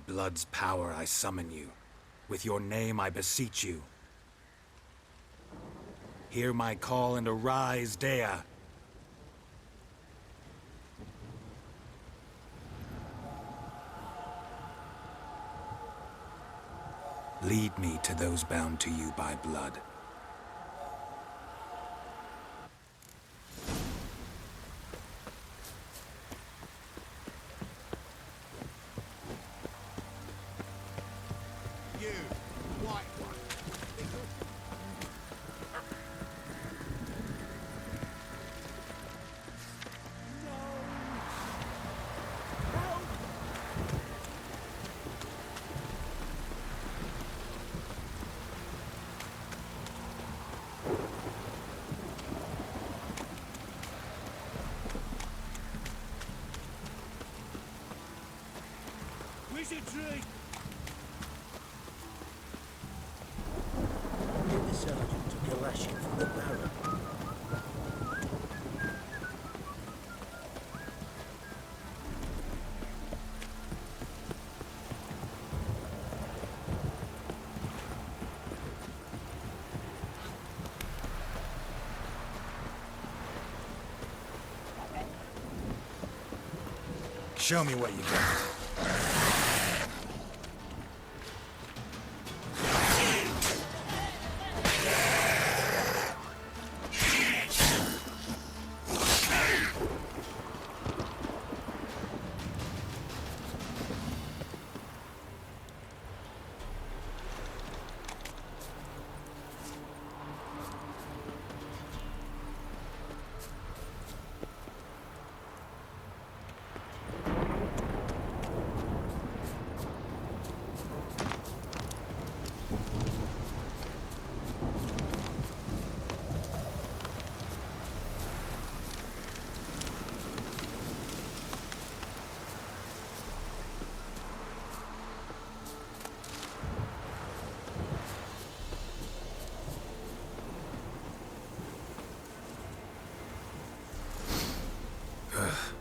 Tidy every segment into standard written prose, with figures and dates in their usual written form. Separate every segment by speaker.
Speaker 1: blood's power I summon you. With your name I beseech you. Hear my call and arise, Dea. Lead me to those bound to you by blood.
Speaker 2: You, white one. Wizardry!
Speaker 3: The sergeant took a lashing from the barrow.
Speaker 1: Show me what you got.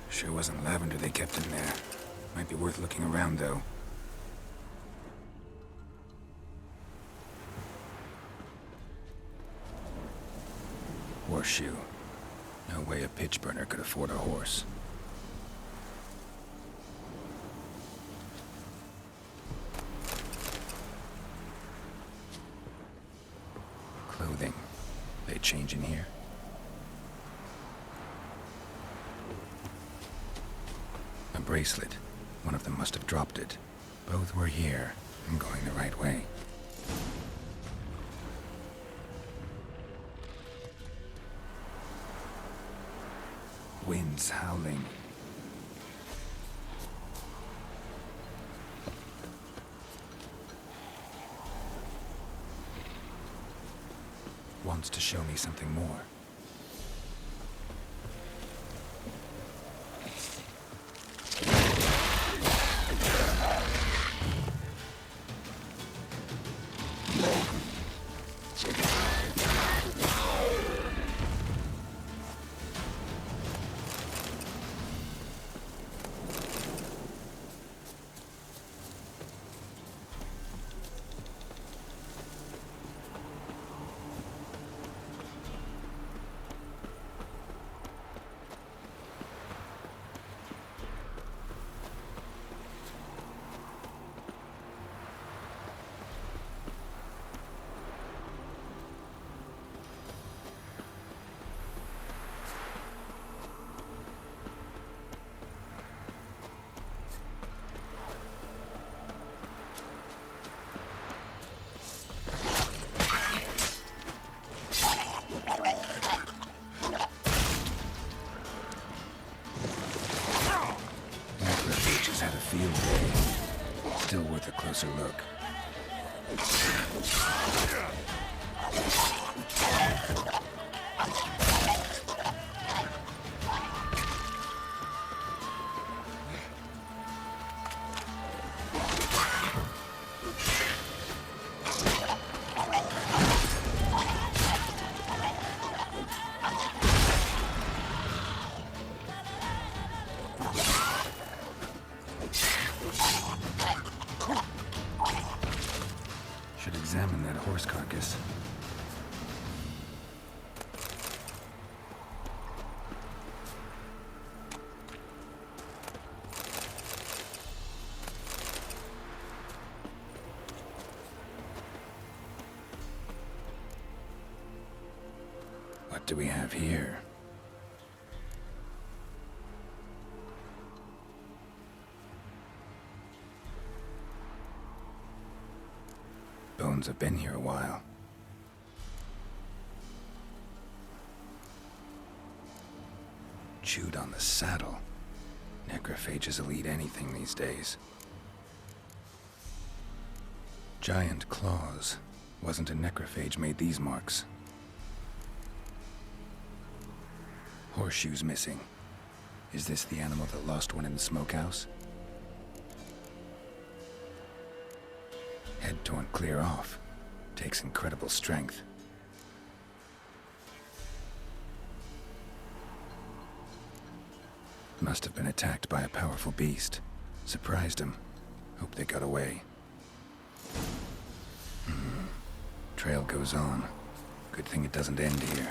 Speaker 1: Sure wasn't lavender they kept in there. Might be worth looking around, though. Horseshoe. No way a pitch burner could afford a horse. Clothing. They change in here? A bracelet. One of them must have dropped it. Both were here. I'm going the right way. Winds howling. Wants to show me something more. Had a field day. Still worth a closer look. horse carcass. What do we have here? Bones have been here a while. Chewed on the saddle. Necrophages will eat anything these days. Giant claws. Wasn't a necrophage made these marks. Horseshoes missing. Is this the animal that lost one in the smokehouse? Head torn clear off. Takes incredible strength. Must have been attacked by a powerful beast. Surprised him. Hope they got away. Trail goes on. Good thing it doesn't end here.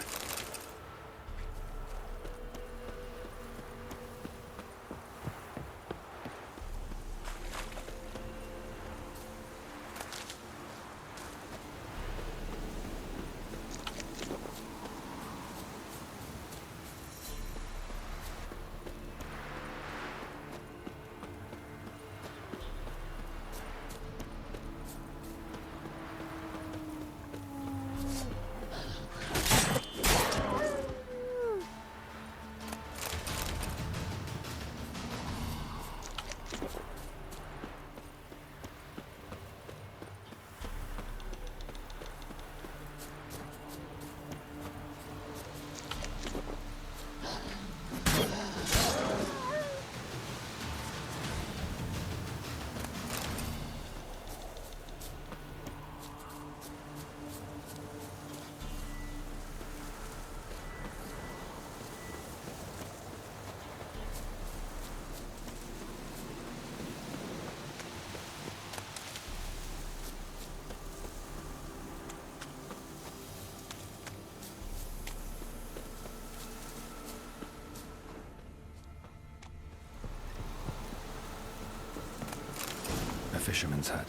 Speaker 1: Fisherman's hut.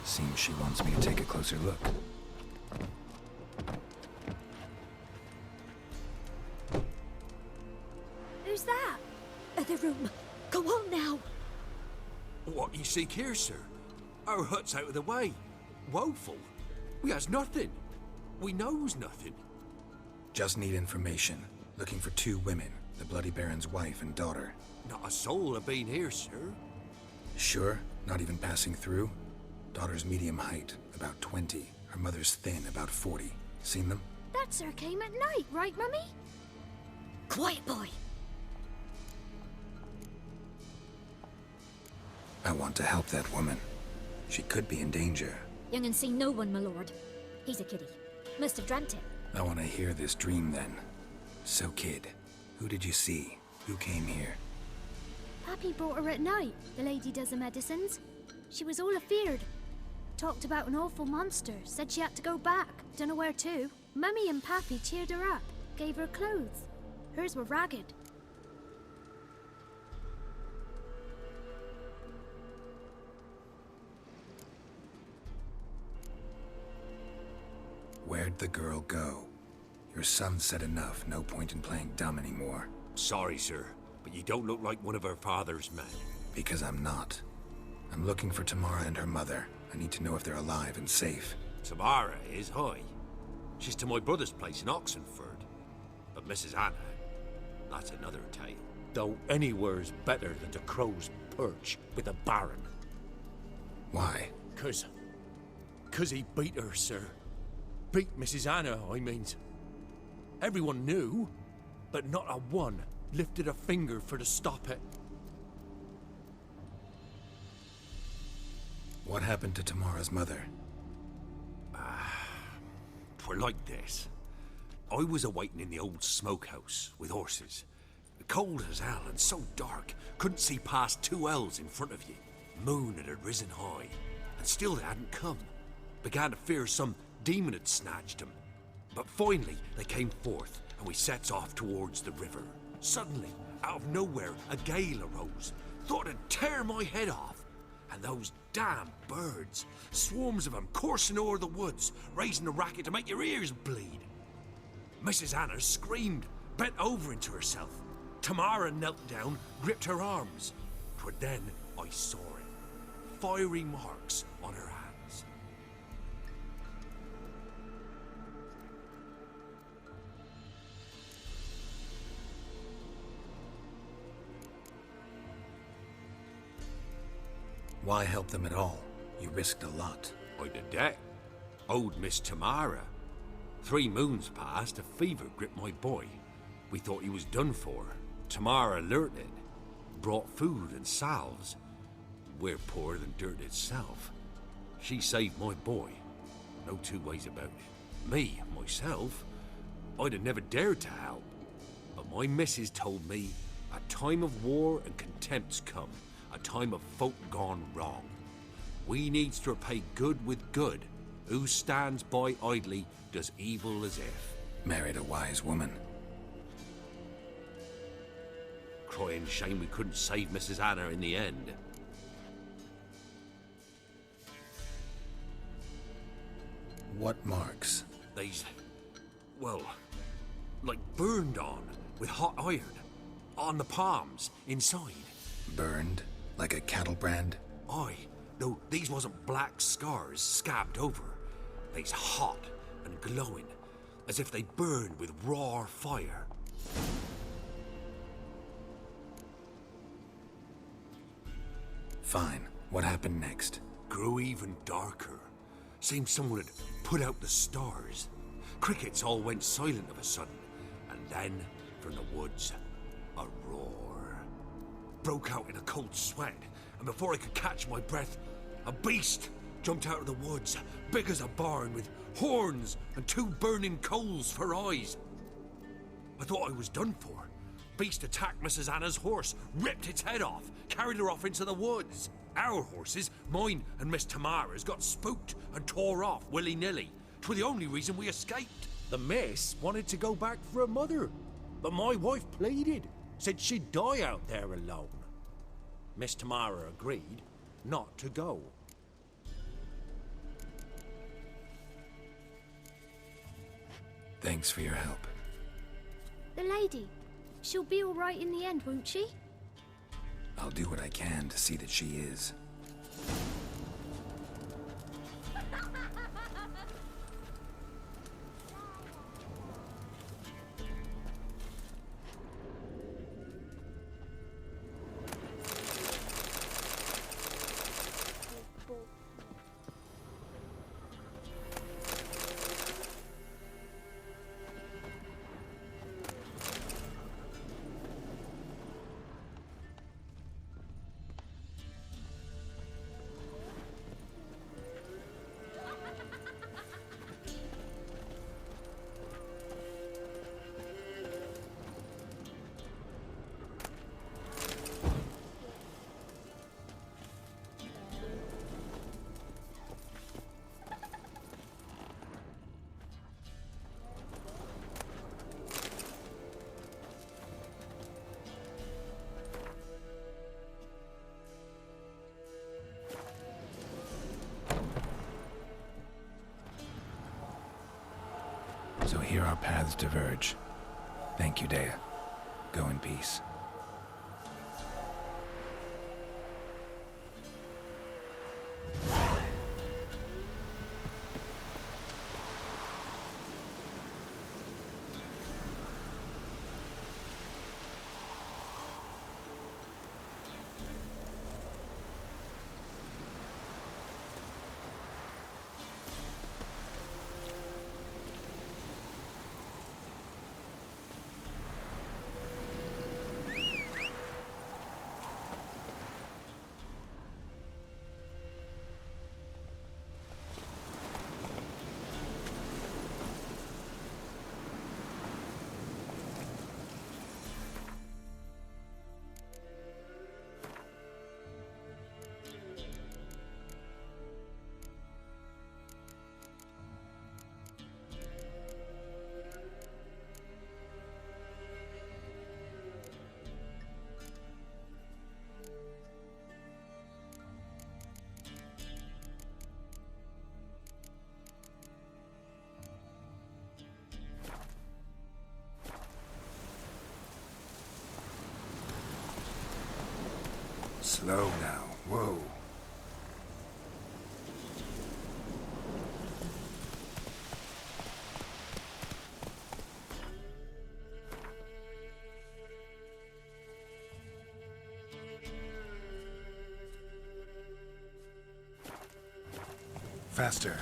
Speaker 1: Seems she wants me to take a closer look.
Speaker 4: Who's that? Other room. Go on now.
Speaker 2: What you seek here, sir? Our hut's out of the way. Woeful. We has nothing. We knows nothing.
Speaker 1: Just need information. Looking for 2 women. The Bloody Baron's wife and daughter.
Speaker 2: Not a soul have been here, sir.
Speaker 1: Sure? Not even passing through? Daughter's medium height, about 20. Her mother's thin, about 40. Seen them?
Speaker 4: That sir came at night, right, Mummy? Quiet, boy.
Speaker 1: I want to help that woman. She could be in danger.
Speaker 4: Young and seen no one, my lord. He's a kiddie. Must have dreamt it.
Speaker 1: I want to hear this dream then. So, kid, who did you see? Who came here?
Speaker 4: Pappy brought her at night. The lady does the medicines. She was all afeared. Talked about an awful monster. Said she had to go back. Dunno where to. Mummy and Pappy cheered her up. Gave her clothes. Hers were ragged.
Speaker 1: Where'd the girl go? Your son said enough. No point in playing dumb anymore.
Speaker 2: Sorry, sir, but you don't look like one of her father's men.
Speaker 1: Because I'm not. I'm looking for Tamara and her mother. I need to know if they're alive and safe.
Speaker 2: Tamara is, hi. She's to my brother's place in Oxenford. But Mrs. Anna, that's another tale. Though anywhere's better than the Crow's Perch with a baron.
Speaker 1: Why?
Speaker 5: 'Cause he beat her, sir. Beat Mrs. Anna, I means. Everyone knew, but not a one lifted a finger for to stop it.
Speaker 1: What happened to Tamara's mother?
Speaker 2: 'Twere like this. I was awaiting in the old smokehouse with horses. Cold as hell and so dark, couldn't see past 2 ells in front of you. Moon had risen high, and still they hadn't come. Began to fear some demon had snatched him. But finally, they came forth, and we sets off towards the river. Suddenly, out of nowhere, a gale arose. Thought it'd tear my head off. And those damn birds, swarms of them coursing o'er the woods, raising a racket to make your ears bleed. Mrs. Anna screamed, bent over into herself. Tamara knelt down, gripped her arms. 'Twas then I saw it. Fiery marks on her hands.
Speaker 1: Why help them at all? You risked a lot.
Speaker 2: I'd a debt. Owed Miss Tamara. 3 moons passed, a fever gripped my boy. We thought he was done for. Tamara alerted. Brought food and salves. We're poorer than dirt itself. She saved my boy. No 2 ways about it. Me, myself, I'd have never dared to help. But my missus told me a time of war and contempt's come. A time of folk gone wrong. We needs to repay good with good. Who stands by idly does evil as if.
Speaker 1: Married a wise woman.
Speaker 2: Crying shame we couldn't save Mrs. Anna in the end.
Speaker 1: What marks?
Speaker 2: They's, well, like burned on with hot iron. On the palms, inside.
Speaker 1: Burned? Like a cattle brand?
Speaker 2: Aye, though these wasn't black scars scabbed over. They's hot and glowing, as if they burned with raw fire.
Speaker 1: Fine. What happened next?
Speaker 2: Grew even darker. Seemed someone had put out the stars. Crickets all went silent of a sudden, and then, from the woods, a roar. Broke out in a cold sweat, and before I could catch my breath, a beast jumped out of the woods, big as a barn, with horns and 2 burning coals for eyes. I thought I was done for. Beast attacked Mrs. Anna's horse, ripped its head off, carried her off into the woods. Our horses, mine and Miss Tamara's, got spooked and tore off willy-nilly. 'Twas the only reason we escaped.
Speaker 5: The miss wanted to go back for her mother, but my wife pleaded, said she'd die out there alone. Miss Tamara agreed not to go.
Speaker 1: Thanks for your help.
Speaker 4: The lady. She'll be all right in the end, won't she?
Speaker 1: I'll do what I can to see that she is. So here our paths diverge. Thank you, Dea. Go in peace. Slow now. Whoa. Faster.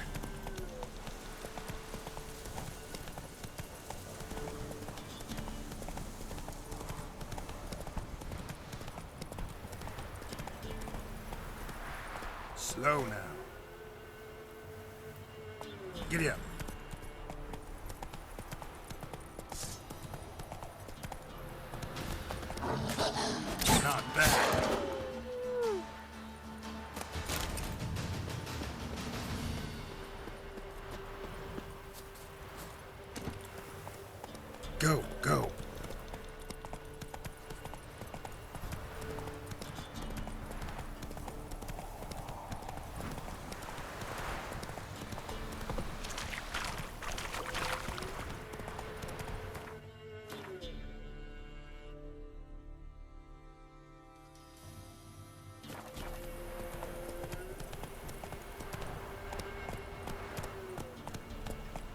Speaker 1: Slow now. Giddy up. Not bad. Go, go.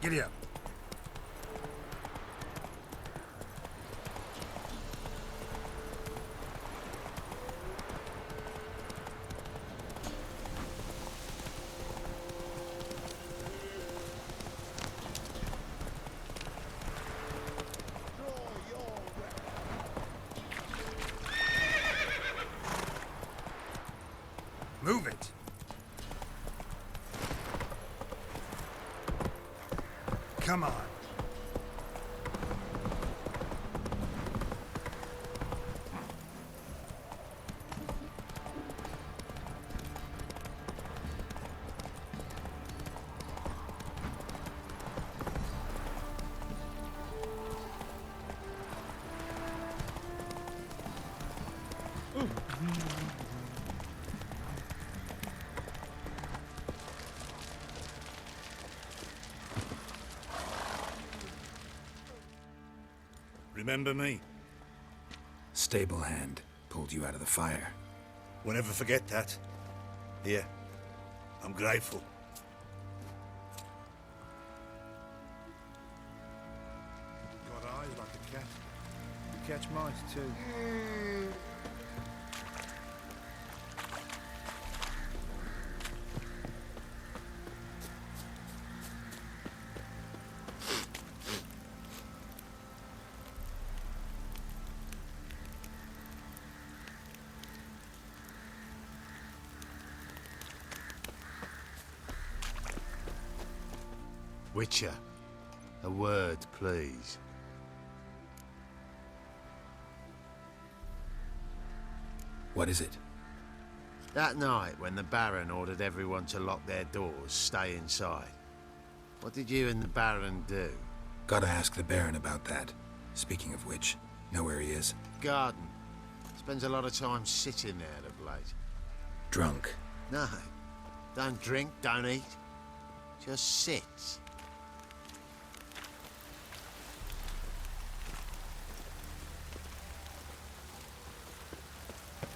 Speaker 1: Giddy up. Move it. Come on.
Speaker 6: Remember me?
Speaker 1: Stable hand pulled you out of the fire.
Speaker 6: We'll never forget that. Here, I'm grateful.
Speaker 7: Got eyes like a cat. You catch mice too.
Speaker 2: Witcher, a word, please.
Speaker 1: What is it?
Speaker 2: That night when the Baron ordered everyone to lock their doors, stay inside. What did you and the Baron do?
Speaker 1: Gotta ask the Baron about that. Speaking of which, know where he is?
Speaker 2: Garden. Spends a lot of time sitting there of late.
Speaker 1: Drunk.
Speaker 2: No, don't drink, don't eat. Just sits.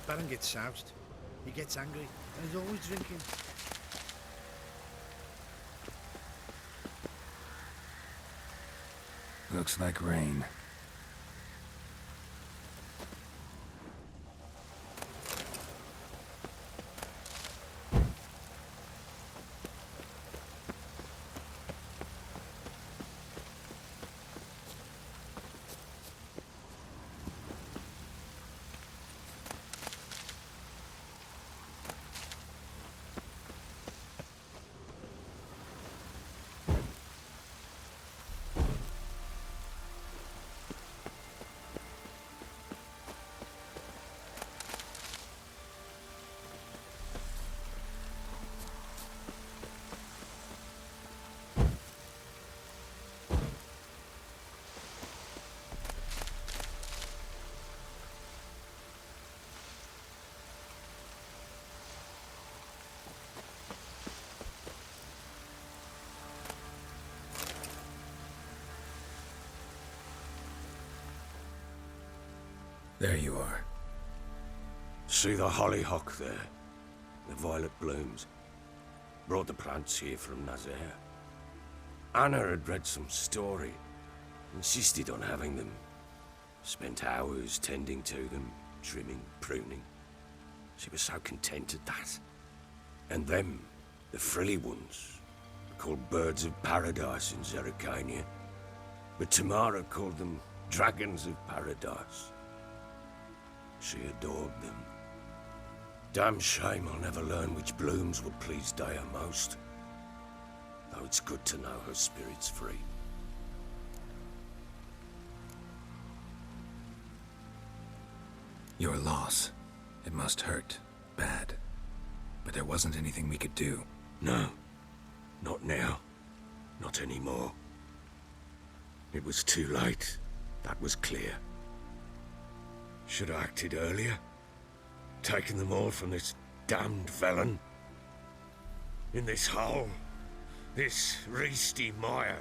Speaker 3: Baron gets soused. He gets angry, and he's always drinking.
Speaker 1: Looks like rain. There you are.
Speaker 8: See the hollyhock there? The violet blooms. Brought the plants here from Nazaire. Anna had read some story. Insisted on having them. Spent hours tending to them, trimming, pruning. She was so content at that. And them, the frilly ones, called birds of paradise in Zerrikania. But Tamara called them dragons of paradise. She adored them. Damn shame I'll never learn which blooms would please Daya most. Though it's good to know her spirit's free.
Speaker 1: Your loss. It must hurt. Bad. But there wasn't anything we could do.
Speaker 8: No. Not now. Not anymore. It was too late. That was clear. Should have acted earlier. Taken them all from this damned felon. In this hole. This reesty mire.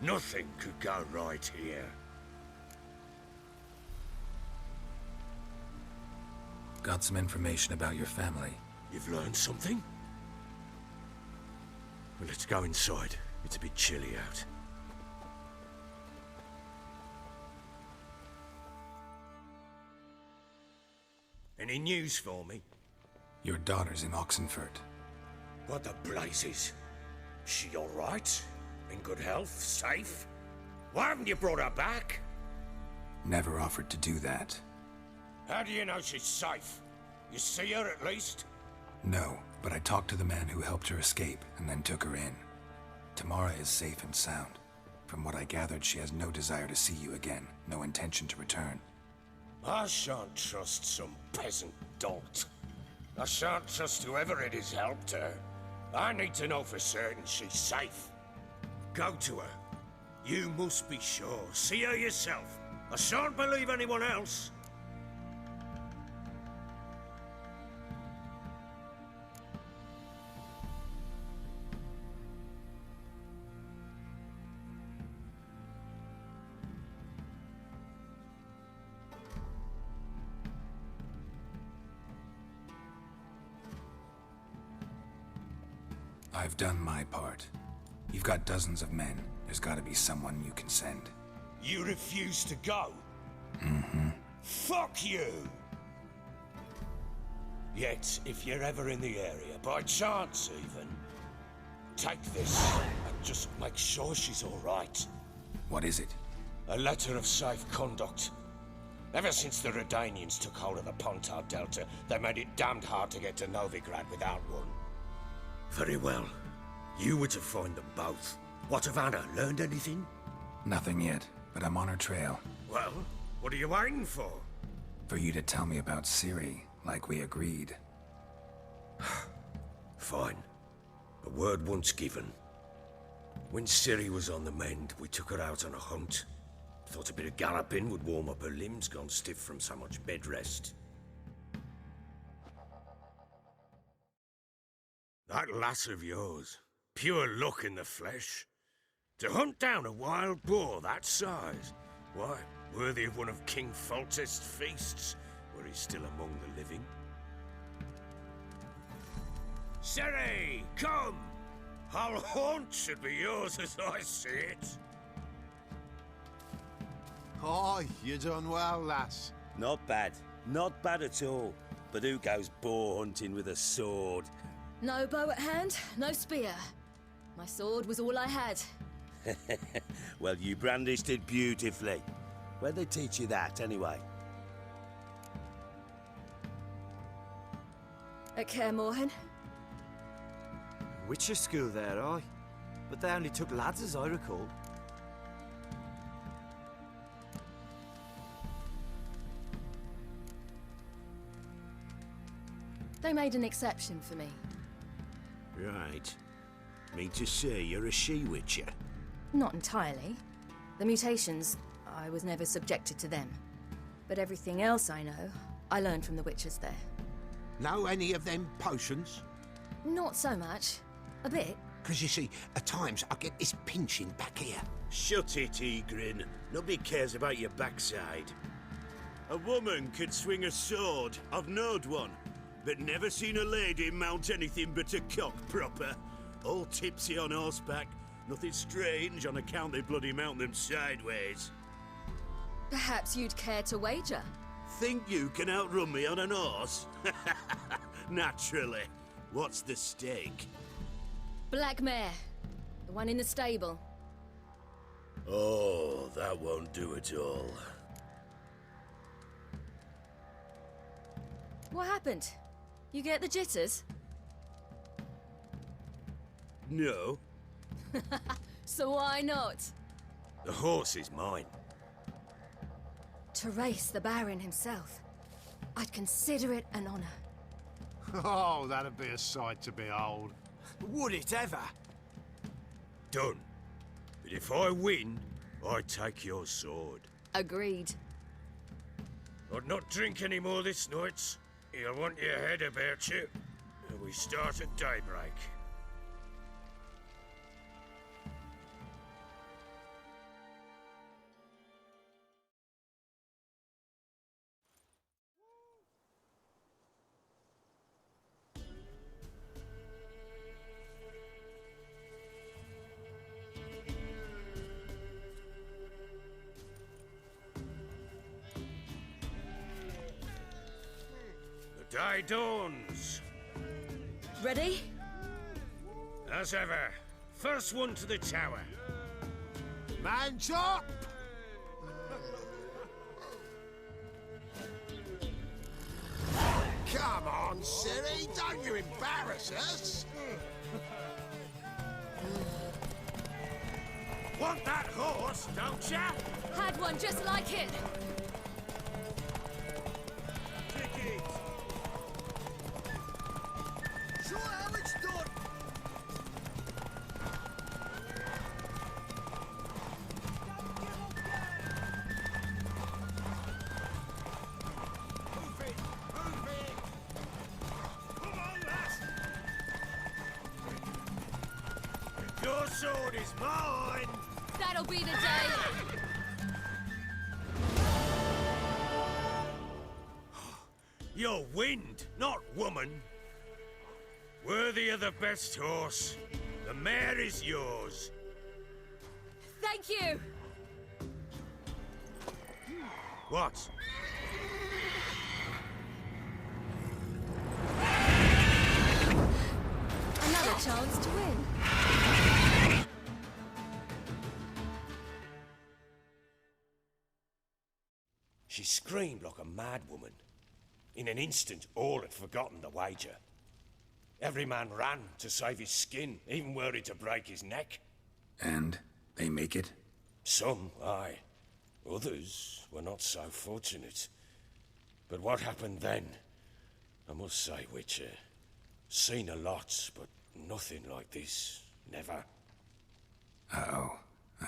Speaker 8: Nothing could go right here.
Speaker 1: Got some information about your family.
Speaker 8: You've learned something? Well, let's go inside. It's a bit chilly out. Any news for me?
Speaker 1: Your daughter's in Oxenfurt.
Speaker 8: What the blazes? She all right? In good health? Safe? Why haven't you brought her back?
Speaker 1: Never offered to do that.
Speaker 8: How do you know she's safe? You see her at least?
Speaker 1: No, but I talked to the man who helped her escape and then took her in. Tamara is safe and sound. From what I gathered, she has no desire to see you again, no intention to return.
Speaker 8: I shan't trust some peasant dolt. I shan't trust whoever it is helped her. I need to know for certain she's safe. Go to her. You must be sure. See her yourself. I shan't believe anyone else.
Speaker 1: I've done my part. You've got dozens of men. There's gotta be someone you can send.
Speaker 8: You refuse to go?
Speaker 1: Mm-hmm.
Speaker 8: Fuck you! Yet, if you're ever in the area, by chance even, take this and just make sure she's all right.
Speaker 1: What is it?
Speaker 8: A letter of safe conduct. Ever since the Redanians took hold of the Pontar Delta, they made it damned hard to get to Novigrad without one. Very well. You were to find them both. What of Anna? Learned anything?
Speaker 1: Nothing yet, but I'm on her trail.
Speaker 8: Well, what are you waiting for?
Speaker 1: For you to tell me about Siri, like we agreed.
Speaker 8: Fine. A word once given. When Siri was on the mend, we took her out on a hunt. Thought a bit of galloping would warm up her limbs, gone stiff from so much bed rest. That lass of yours, pure luck in the flesh. To hunt down a wild boar that size, why, worthy of one of King Foltest's feasts, were he still among the living. Siri, come! Our haunt should be yours as I see it.
Speaker 7: Aye, you done well, lass.
Speaker 9: Not bad. Not bad at all. But who goes boar hunting with a sword?
Speaker 10: No bow at hand, no spear. My sword was all I had.
Speaker 9: Well, you brandished it beautifully. Where'd they teach you that, anyway?
Speaker 10: At Kaer Morhen.
Speaker 3: Witcher school there, aye. But they only took lads, as I recall.
Speaker 10: They made an exception for me.
Speaker 9: Right. Mean to say you're a she-witcher?
Speaker 10: Not entirely. The mutations, I was never subjected to them. But everything else I know, I learned from the witches there.
Speaker 11: Know any of them potions?
Speaker 10: Not so much. A bit.
Speaker 11: Because you see, at times I get this pinching back here.
Speaker 9: Shut it, Egrin. Nobody cares about your backside. A woman could swing a sword. I've knowed one. But never seen a lady mount anything but a cock proper. All tipsy on horseback. Nothing strange on account they bloody mount them sideways.
Speaker 10: Perhaps you'd care to wager?
Speaker 9: Think you can outrun me on an horse? Naturally. What's the stake?
Speaker 10: Black mare. The one in the stable.
Speaker 9: Oh, that won't do at all.
Speaker 10: What happened? You get the jitters?
Speaker 9: No.
Speaker 10: So why not?
Speaker 8: The horse is mine.
Speaker 10: To race the Baron himself. I'd consider it an honor.
Speaker 7: Oh, that'd be a sight to behold.
Speaker 5: Would it ever?
Speaker 8: Done. But if I win, I take your sword.
Speaker 10: Agreed.
Speaker 8: I'd not drink any more this night. You'll want your head about you. And we start at daybreak. The day dawns.
Speaker 10: Ready?
Speaker 8: As ever, first one to the tower.
Speaker 11: Man chop! Come on, Siri, don't you embarrass us!
Speaker 8: Want that horse, don't ya?
Speaker 10: Had one just like it.
Speaker 11: Show how it's done!
Speaker 8: Move it! Move it! Come on, lass! Your sword is mine!
Speaker 10: That'll be the day.
Speaker 8: You're wind, not woman. Worthy of the best horse. The mare is yours.
Speaker 10: Thank you.
Speaker 8: What?
Speaker 10: Another chance to win.
Speaker 8: She screamed like a mad woman. In an instant, all had forgotten the wager. Every man ran to save his skin, even were it to break his neck.
Speaker 1: And they make it?
Speaker 8: Some, aye. Others were not so fortunate. But what happened then? I must say, Witcher, seen a lot, but nothing like this. Never.
Speaker 1: Uh-oh.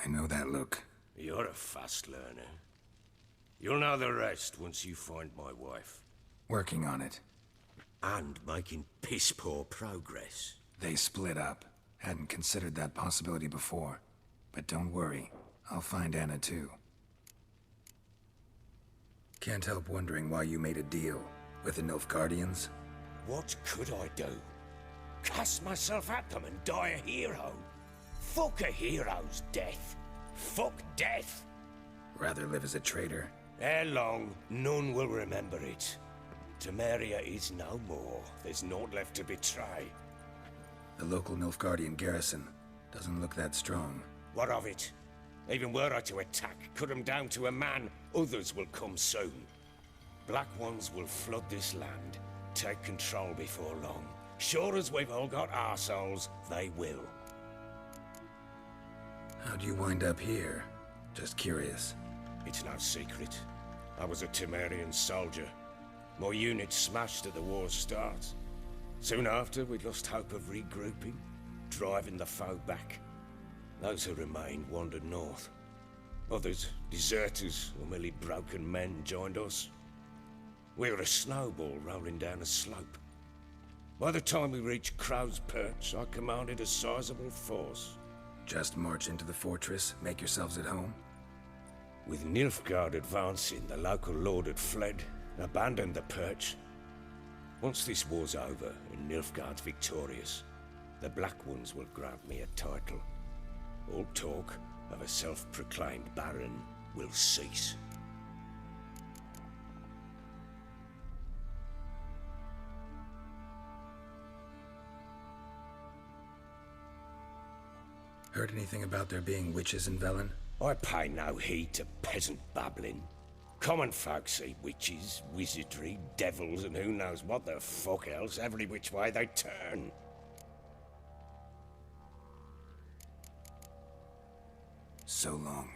Speaker 1: I know that look.
Speaker 8: You're a fast learner. You'll know the rest once you find my wife.
Speaker 1: Working on it.
Speaker 9: And making piss-poor progress.
Speaker 1: They split up. Hadn't considered that possibility before. But don't worry. I'll find Anna too. Can't help wondering why you made a deal with the Nilfgaardians.
Speaker 8: What could I do? Cast myself at them and die a hero? Fuck a hero's death. Fuck death.
Speaker 1: Rather live as a traitor.
Speaker 8: Ere long, none will remember it. Temeria is no more. There's naught left to betray.
Speaker 1: The local Nilfgaardian garrison doesn't look that strong.
Speaker 8: What of it? Even were I to attack, cut them down to a man, others will come soon. Black ones will flood this land, take control before long. Sure as we've all got arseholes, they will.
Speaker 1: How'd you wind up here? Just curious.
Speaker 8: It's no secret. I was a Temerian soldier. My unit smashed at the war's start. Soon after, we lost hope of regrouping, driving the foe back. Those who remained wandered north. Others, deserters or merely broken men, joined us. We were a snowball rolling down a slope. By the time we reached Crow's Perch, I commanded a sizable force.
Speaker 1: Just march into the fortress, make yourselves at home?
Speaker 8: With Nilfgaard advancing, the local lord had fled, abandoned the perch. Once this war's over and Nilfgaard's victorious, the Black Ones will grant me a title. All talk of a self-proclaimed baron will cease.
Speaker 1: Heard anything about there being witches in Velen?
Speaker 8: I pay no heed to peasant babbling. Common folk see witches, wizardry, devils, and who knows what the fuck else every which way they turn.
Speaker 1: So long.